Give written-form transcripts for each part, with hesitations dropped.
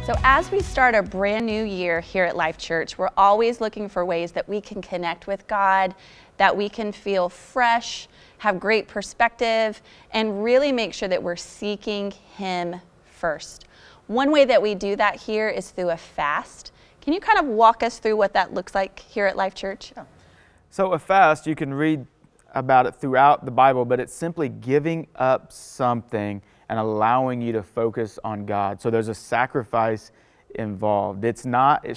So as we start a brand new year here at Life.Church, we're always looking for ways that we can connect with God, that we can feel fresh, have great perspective, and really make sure that we're seeking Him first. One way that we do that here is through a fast. Can you kind of walk us through what that looks like here at Life.Church? Yeah. So a fast, you can read about it throughout the Bible, but it's simply giving up something and allowing you to focus on God. So there's a sacrifice involved. It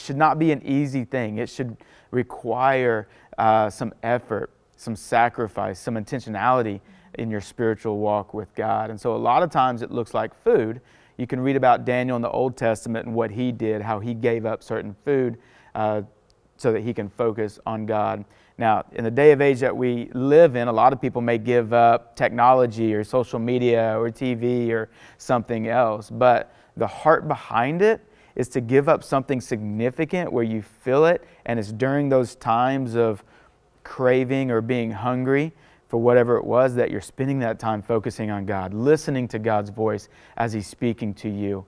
should not be an easy thing. It should require some effort, some sacrifice, some intentionality in your spiritual walk with God. And so a lot of times it looks like food. You can read about Daniel in the Old Testament and what he did, how he gave up certain food so that he can focus on God. Now, in the day of age that we live in, a lot of people may give up technology or social media or TV or something else, but the heart behind it is to give up something significant where you feel it, and it's during those times of craving or being hungry for whatever it was that you're spending that time focusing on God, listening to God's voice as He's speaking to you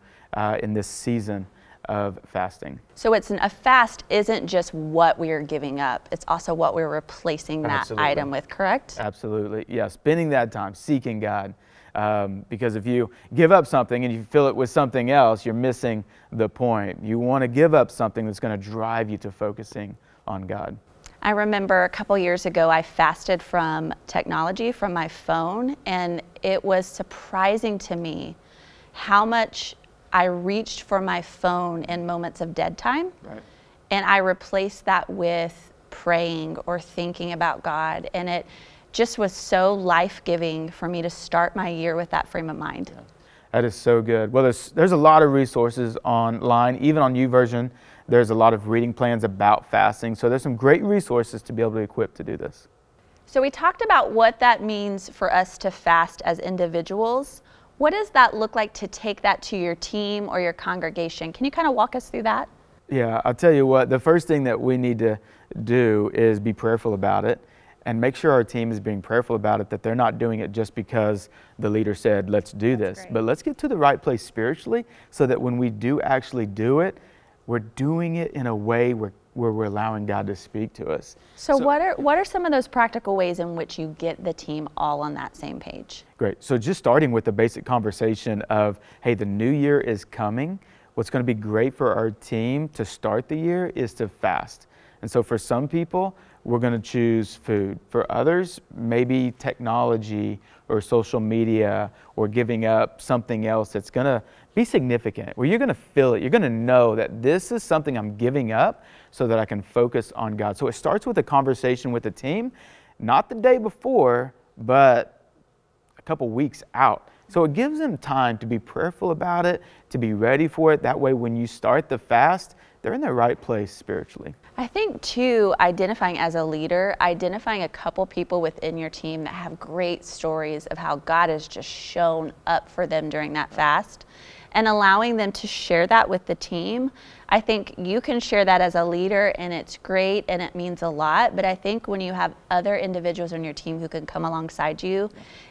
in this season of fasting. So a fast isn't just what we are giving up, it's also what we're replacing that item with, correct? Absolutely, yeah, spending that time seeking God. Because if you give up something and you fill it with something else, you're missing the point. You want to give up something that's going to drive you to focusing on God. I remember a couple years ago I fasted from technology, from my phone, and it was surprising to me how much I reached for my phone in moments of dead time, right. And I replaced that with praying or thinking about God, and it just was so life-giving for me to start my year with that frame of mind. Yeah. That is so good. Well, there's a lot of resources online, even on YouVersion. There's a lot of reading plans about fasting, so there's some great resources to be able to equip to do this. So we talked about what that means for us to fast as individuals. What does that look like to take that to your team or your congregation? Can you kind of walk us through that? Yeah, I'll tell you what, the first thing that we need to do is be prayerful about it and make sure our team is being prayerful about it, that they're not doing it just because the leader said, let's do this. But let's get to the right place spiritually so that when we do actually do it, we're doing it in a way where we're allowing God to speak to us. So what are some of those practical ways in which you get the team all on that same page? Great. So just starting with the basic conversation of, hey, the new year is coming. What's going to be great for our team to start the year is to fast. And so for some people, we're going to choose food. For others, maybe technology or social media or giving up something else that's going to be significant, where you're going to feel it. You're going to know that this is something I'm giving up so that I can focus on God. So it starts with a conversation with the team, not the day before, but a couple weeks out. So it gives them time to be prayerful about it, to be ready for it. That way, when you start the fast, they're in the right place spiritually. I think too, identifying as a leader, identifying a couple people within your team that have great stories of how God has just shown up for them during that fast and allowing them to share that with the team. I think you can share that as a leader and it's great and it means a lot, but I think when you have other individuals on your team who can come alongside you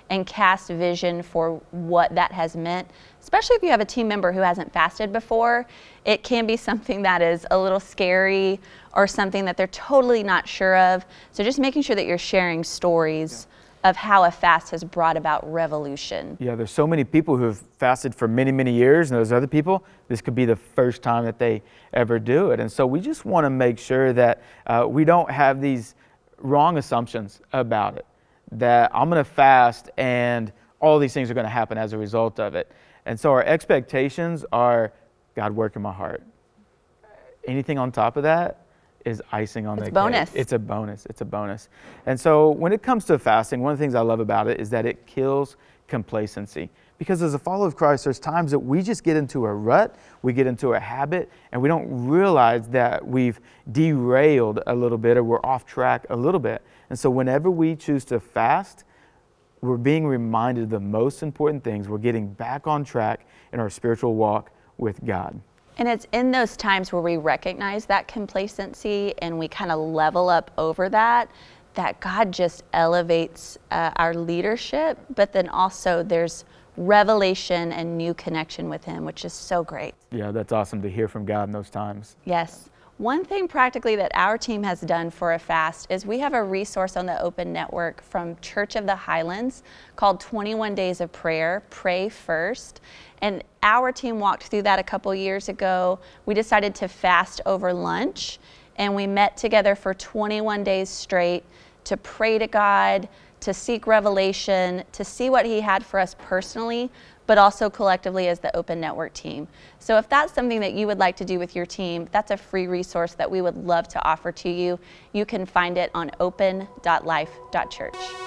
and cast vision for what that has meant, especially if you have a team member who hasn't fasted before, it can be something that is a little scary or something that they're totally not sure of. So just making sure that you're sharing stories of how a fast has brought about revolution. Yeah, there's so many people who have fasted for many, many years, and those other people, this could be the first time that they ever do it. And so we just want to make sure that we don't have these wrong assumptions about it, that I'm going to fast and all these things are going to happen as a result of it. And so our expectations are, God, work in my heart. Anything on top of that is icing on the cake. Bonus. It's a bonus. It's a bonus. And so when it comes to fasting, one of the things I love about it is that it kills complacency. Because as a follower of Christ, there's times that we just get into a rut, we get into a habit, and we don't realize that we've derailed a little bit or we're off track a little bit. And so whenever we choose to fast, we're being reminded of the most important things. We're getting back on track in our spiritual walk with God. And it's in those times where we recognize that complacency and we kind of level up over that God just elevates our leadership, but then also there's revelation and new connection with him, which is so great. Yeah, that's awesome to hear from God in those times. Yes. One thing practically that our team has done for a fast is we have a resource on the Open Network from Church of the Highlands called 21 Days of Prayer, Pray First. And our team walked through that a couple years ago. We decided to fast over lunch, and we met together for 21 days straight to pray to God, to seek revelation, to see what he had for us personally, but also collectively as the Open Network team. So if that's something that you would like to do with your team, that's a free resource that we would love to offer to you. You can find it on open.life.church.